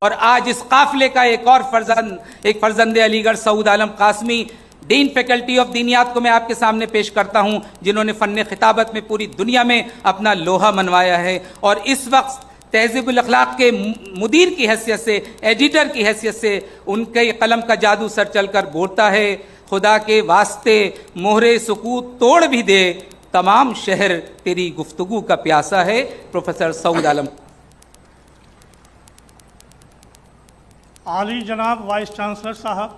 اور آج اس قافلے کا ایک فرزند علی گڑھ سعود عالم قاسمی ڈین فیکلٹی آف دینیات کو میں آپ کے سامنے پیش کرتا ہوں، جنہوں نے فن خطابت میں پوری دنیا میں اپنا لوہا منوایا ہے، اور اس وقت تہذیب الاخلاق کے مدیر کی حیثیت سے، ایڈیٹر کی حیثیت سے ان کے قلم کا جادو سر چل کر بولتا ہے، خدا کے واسطے مہرے سکوت توڑ بھی دے، تمام شہر تیری گفتگو کا پیاسا ہے۔ پروفیسر سعود عالم۔ عالی جناب وائس چانسلر صاحب،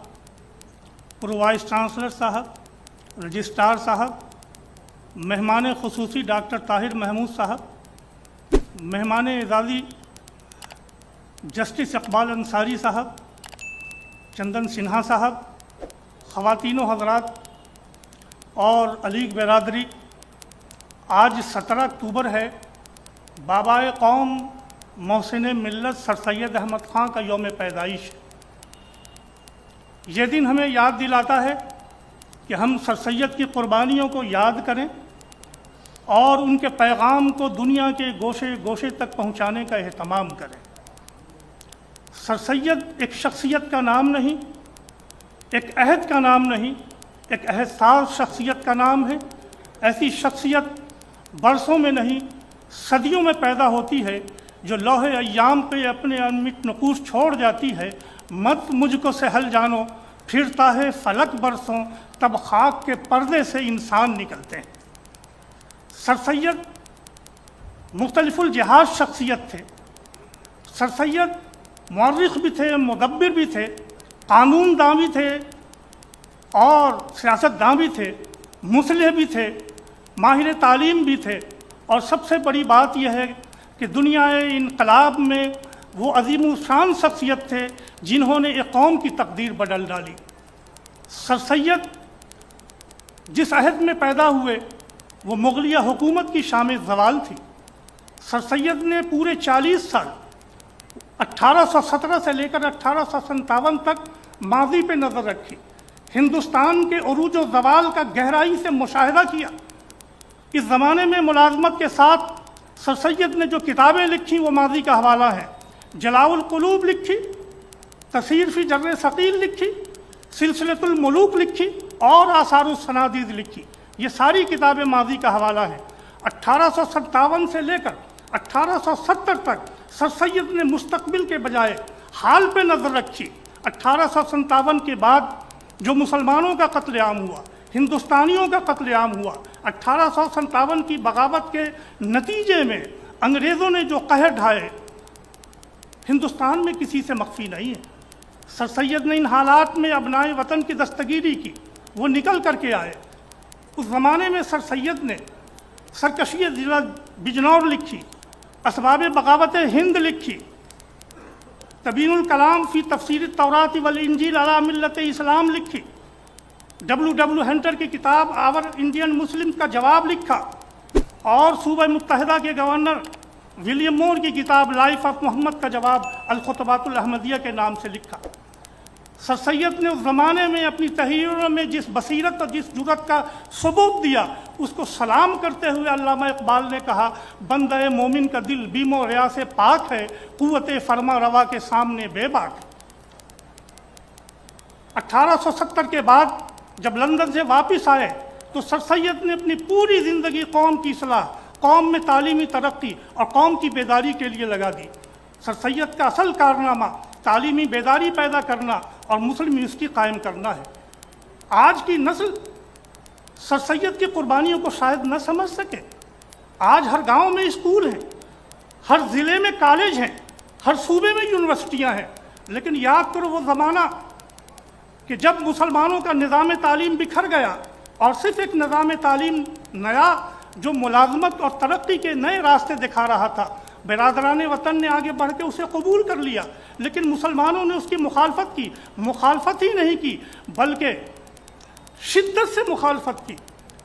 پرو وائس چانسلر صاحب، رجسٹرار صاحب، مہمان خصوصی ڈاکٹر طاہر محمود صاحب، مہمان اعزازی جسٹس اقبال انصاری صاحب، چندن سنہا صاحب، خواتین و حضرات اور علیگ برادری، آج 17 اکتوبر ہے، بابائے قوم محسن ملت سر سید احمد خان کا یوم پیدائش ہے۔ یہ دن ہمیں یاد دلاتا ہے کہ ہم سر سید کی قربانیوں کو یاد کریں اور ان کے پیغام کو دنیا کے گوشے گوشے تک پہنچانے کا اہتمام کریں۔ سر سید ایک شخصیت کا نام نہیں، ایک عہد کا نام نہیں، ایک عہد ساز شخصیت کا نام ہے۔ ایسی شخصیت برسوں میں نہیں، صدیوں میں پیدا ہوتی ہے، جو لوح ایام پہ اپنے انمٹ نقوش چھوڑ جاتی ہے۔ مت مجھ کو سہل جانو، پھرتا ہے فلک برسوں، تب خاک کے پردے سے انسان نکلتے ہیں۔ سر سید مختلف الجہاز شخصیت تھے۔ سر سید مورخ بھی تھے، مدبر بھی تھے، قانون داں بھی تھے اور سیاست داں بھی تھے، مصلح بھی تھے، ماہر تعلیم بھی تھے، اور سب سے بڑی بات یہ ہے کہ دنیا انقلاب میں وہ عظیم الشان شخصیت تھے جنہوں نے ایک قوم کی تقدیر بدل ڈالی۔ سر سید جس عہد میں پیدا ہوئے وہ مغلیہ حکومت کی شام زوال تھی۔ سر سید نے پورے 40 سال 1817 سے لے کر 1857 تک ماضی پہ نظر رکھی، ہندوستان کے عروج و زوال کا گہرائی سے مشاہدہ کیا۔ اس زمانے میں ملازمت کے ساتھ سر سید نے جو کتابیں لکھی وہ ماضی کا حوالہ ہے۔ جلاء القلوب لکھی، تسیر فی جر ثقیل لکھی، سلسلۃ الملوک لکھی اور آثار الصنادید لکھی۔ یہ ساری کتابیں ماضی کا حوالہ ہیں۔ 1857 سے لے کر 1870 تک سر سید نے مستقبل کے بجائے حال پہ نظر رکھی۔ 1857 کے بعد جو مسلمانوں کا قتل عام ہوا، ہندوستانیوں کا قتل عام ہوا، 1857 کی بغاوت کے نتیجے میں انگریزوں نے جو قہر ڈھائے، ہندوستان میں کسی سے مخفی نہیں ہے۔ سر سید نے ان حالات میں ابنائے وطن کی دستگیری کی، وہ نکل کر کے آئے۔ اس زمانے میں سر سید نے سرکشی ضلع بجنور لکھی، اسباب بغاوت ہند لکھی، تبین الکلام فی تفسیر التوراۃ والانجیل علی ملت اسلام لکھی، ڈبلیو ہنٹر کی کتاب آور انڈین مسلم کا جواب لکھا، اور صوبہ متحدہ کے گورنر ولیم مور کی کتاب لائف آف محمد کا جواب الخطبات الاحمدیہ کے نام سے لکھا۔ سر سید نے اس زمانے میں اپنی تحریروں میں جس بصیرت اور جس جرأت کا ثبوت دیا، اس کو سلام کرتے ہوئے علامہ اقبال نے کہا، بندہ مومن کا دل بیم و ریا سے پاک ہے، قوت فرما روا کے سامنے بے باک۔ 1870 کے بعد جب لندن سے واپس آئے تو سر سید نے اپنی پوری زندگی قوم کی اصلاح، قوم میں تعلیمی ترقی اور قوم کی بیداری کے لیے لگا دی۔ سر سید کا اصل کارنامہ تعلیمی بیداری پیدا کرنا اور مسلم یونیورسٹی قائم کرنا ہے۔ آج کی نسل سر سید کی قربانیوں کو شاید نہ سمجھ سکے۔ آج ہر گاؤں میں اسکول ہیں، ہر ضلع میں کالج ہیں، ہر صوبے میں یونیورسٹیاں ہیں، لیکن یاد کرو وہ زمانہ کہ جب مسلمانوں کا نظام تعلیم بکھر گیا اور صرف ایک نظام تعلیم نیا جو ملازمت اور ترقی کے نئے راستے دکھا رہا تھا، برادران وطن نے آگے بڑھ کے اسے قبول کر لیا، لیکن مسلمانوں نے اس کی مخالفت کی۔ مخالفت ہی نہیں کی بلکہ شدت سے مخالفت کی۔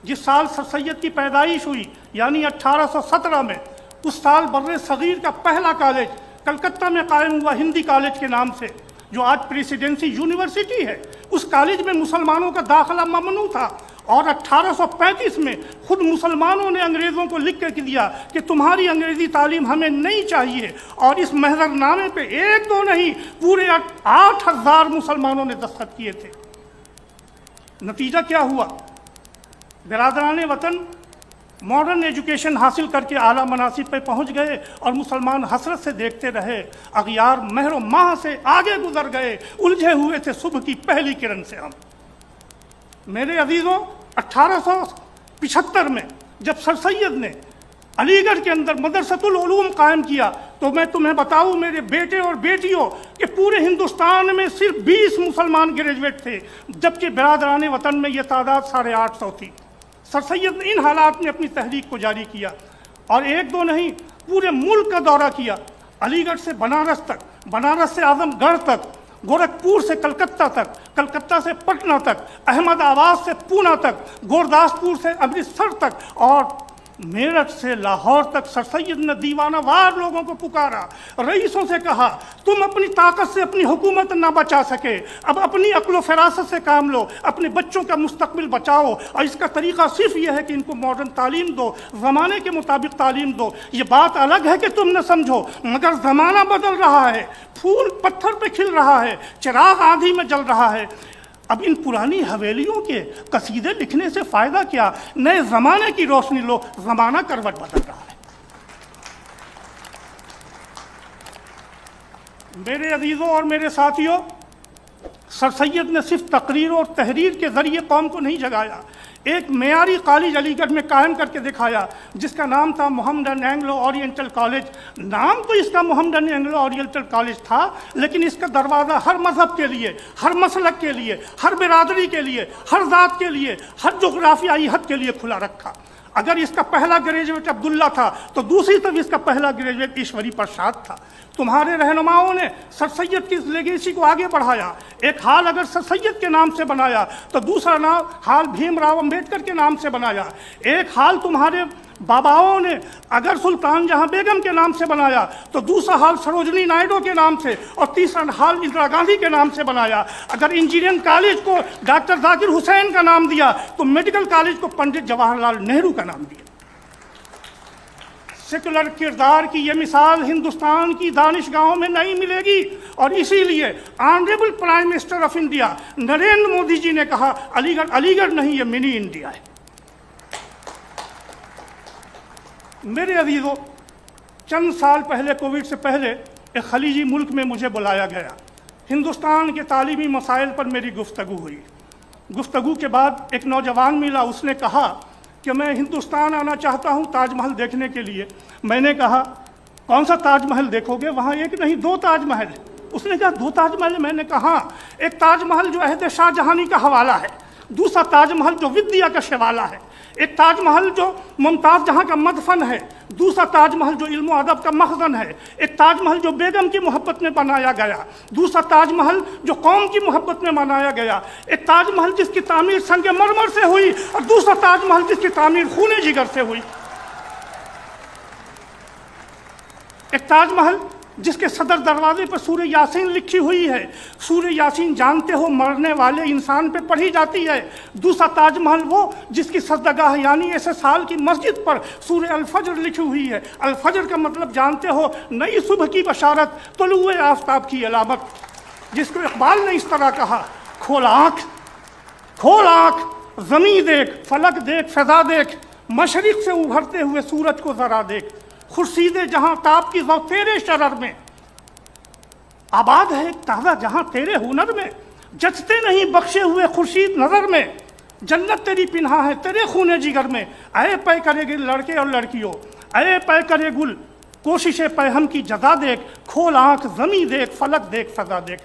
جس سال سر سید کی پیدائش ہوئی یعنی 1817 میں، اس سال بر صغیر کا پہلا کالج کلکتہ میں قائم ہوا ہندی کالج کے نام سے، جو آج پریسیڈنسی یونیورسٹی ہے۔ اس کالج میں مسلمانوں کا داخلہ ممنوع تھا اور 1835 میں خود مسلمانوں نے انگریزوں کو لکھ کے دیا کہ تمہاری انگریزی تعلیم ہمیں نہیں چاہیے، اور اس محضر نامے پہ ایک دو نہیں پورے 8000 مسلمانوں نے دستخط کیے تھے۔ نتیجہ کیا ہوا؟ برادران وطن ماڈرن ایجوکیشن حاصل کر کے اعلیٰ مناصب پہ پہنچ گئے، اور مسلمان حسرت سے دیکھتے رہے، اغیار مہر و ماہ سے آگے گزر گئے، الجھے ہوئے تھے صبح کی پہلی کرن سے ہم۔ میرے عزیزوں، 1875 میں جب سر سید نے علی گڑھ کے اندر مدرسۃ العلوم قائم کیا، تو میں تمہیں بتاؤں میرے بیٹے اور بیٹیوں کہ پورے ہندوستان میں صرف 20 مسلمان گریجویٹ تھے، جبکہ برادران وطن میں یہ تعداد 850 تھی۔ سر سید نے ان حالات میں اپنی تحریک کو جاری کیا، اور ایک دو نہیں پورے ملک کا دورہ کیا، علی گڑھ سے بنارس تک، بنارس سے اعظم گڑھ تک، گورکھپور سے کلکتہ تک، کلکتہ سے پٹنہ تک، احمد آباد سے پونا تک، گورداسپور سے امرتسر تک، اور میرٹھ سے لاہور تک سر سید نے دیوانہ وار لوگوں کو پکارا، رئیسوں سے کہا تم اپنی طاقت سے اپنی حکومت نہ بچا سکے، اب اپنی عقل و فراست سے کام لو، اپنے بچوں کا مستقبل بچاؤ، اور اس کا طریقہ صرف یہ ہے کہ ان کو ماڈرن تعلیم دو، زمانے کے مطابق تعلیم دو۔ یہ بات الگ ہے کہ تم نہ سمجھو، مگر زمانہ بدل رہا ہے، پھول پتھر پہ کھل رہا ہے، چراغ آندھی میں جل رہا ہے۔ اب ان پرانی حویلیوں کے قصیدے لکھنے سے فائدہ کیا؟ نئے زمانے کی روشنی لو، زمانہ کروٹ بدل رہا ہے۔ میرے عزیزوں اور میرے ساتھیوں، سر سید نے صرف تقریر اور تحریر کے ذریعے قوم کو نہیں جگایا، ایک معیاری کالج علی گڑھ میں قائم کر کے دکھایا جس کا نام تھا محمدن اینگلو اورینٹل کالج۔ نام تو اس کا محمدن اینگلو اورینٹل کالج تھا، لیکن اس کا دروازہ ہر مذہب کے لیے، ہر مسلک کے لیے، ہر برادری کے لیے، ہر ذات کے لیے، ہر جغرافیائی حد کے لیے کھلا رکھا۔ اگر اس کا پہلا گریجویٹ عبداللہ تھا تو دوسری طرف اس کا پہلا گریجویٹ ایشوری پرساد تھا۔ تمہارے رہنماؤں نے سر سید کی اس لیگیسی کو آگے بڑھایا۔ ایک ہال اگر سر سید کے نام سے بنایا تو دوسرا نام ہال بھیم راؤ امبیڈکر کے نام سے بنایا۔ ایک ہال تمہارے باباؤں نے اگر سلطان جہاں بیگم کے نام سے بنایا تو دوسرا ہال سروجنی نائیڈو کے نام سے، اور تیسرا ہال اندرا گاندھی کے نام سے بنایا۔ اگر انجینئرنگ کالج کو ڈاکٹر ذاکر حسین کا نام دیا تو میڈیکل کالج کو پنڈت جواہر لال نہرو کا نام دیا۔ سیکولر کردار کی یہ مثال ہندوستان کی دانشگاہوں میں نہیں ملے گی، اور اسی لیے honourable prime minister of India Narendra Modi ji نے کہا علی گڑھ نہیں، یہ منی انڈیا ہے۔ میرے عزیزوں، چند سال پہلے کووڈ سے پہلے ایک خلیجی ملک میں مجھے بلایا گیا، ہندوستان کے تعلیمی مسائل پر میری گفتگو ہوئی۔ گفتگو کے بعد ایک نوجوان ملا، اس نے کہا کہ میں ہندوستان آنا چاہتا ہوں تاج محل دیکھنے کے لیے۔ میں نے کہا کون سا تاج محل دیکھو گے؟ وہاں ایک نہیں 2 تاج محل۔ اس نے کہا 2 تاج محل؟ میں نے کہا ایک تاج محل جو عہد شاہ جہانی کا حوالہ ہے، دوسرا تاج محل جو ودیا کا شوالا ہے، ایک تاج محل جو ممتاز جہاں کا مدفن ہے، دوسرا تاج محل جو علم و ادب کا مخزن ہے، ایک تاج محل جو بیگم کی محبت میں بنایا گیا، دوسرا تاج محل جو قوم کی محبت میں بنایا گیا، ایک تاج محل جس کی تعمیر سنگ مرمر سے ہوئی، اور دوسرا تاج محل جس کی تعمیر خون جگر سے ہوئی۔ ایک تاج محل جس کے صدر دروازے پر سورہ یاسین لکھی ہوئی ہے، سورہ یاسین جانتے ہو مرنے والے انسان پہ پڑھی جاتی ہے۔ دوسرا تاج محل وہ جس کی سجدگاہ یعنی ایسے سال کی مسجد پر سورہ الفجر لکھی ہوئی ہے۔ الفجر کا مطلب جانتے ہو، نئی صبح کی بشارت، طلوع آفتاب کی علامت، جس کو اقبال نے اس طرح کہا، کھول آنکھ، کھول آنکھ، زمیں دیکھ، فلک دیکھ، فضا دیکھ، مشرق سے ابھرتے ہوئے سورج کو ذرا دیکھ، خورشید جہاں تاب کی ذو تیرے شرر میں، آباد ہے ایک تازہ جہاں تیرے ہنر میں، جچتے نہیں بخشے ہوئے خورشید نظر میں، جنت تیری پنہا ہے تیرے خون جگر میں، اے پے کرے گل لڑکے اور لڑکیوں، اے پے کرے گل کوشش پے ہم کی جزا دیکھ، کھول آنکھ، زمیں دیکھ، فلک دیکھ، فضا دیکھ۔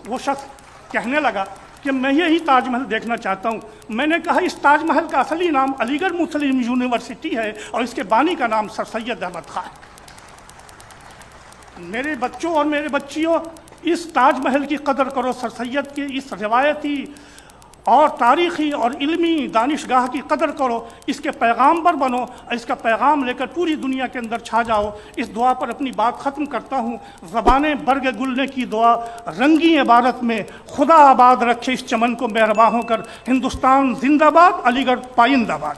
وہ شخص کہنے لگا کہ میں یہی تاج محل دیکھنا چاہتا ہوں۔ میں نے کہا اس تاج محل کا اصلی نام علی گڑھ مسلم یونیورسٹی ہے، اور اس کے بانی کا نام سر سید احمد خان ہے۔ میرے بچوں اور میرے بچیوں، اس تاج محل کی قدر کرو، سر سید کے اس روایتی اور تاریخی اور علمی دانشگاہ کی قدر کرو، اس کے پیغام پر بنو اور اس کا پیغام لے کر پوری دنیا کے اندر چھا جاؤ۔ اس دعا پر اپنی بات ختم کرتا ہوں۔ زبانیں برگ گلنے کی دعا رنگی عبارت میں، خدا آباد رکھے اس چمن کو مہرباں ہو کر۔ ہندوستان زندہ باد، علی گڑھ پائندہ باد۔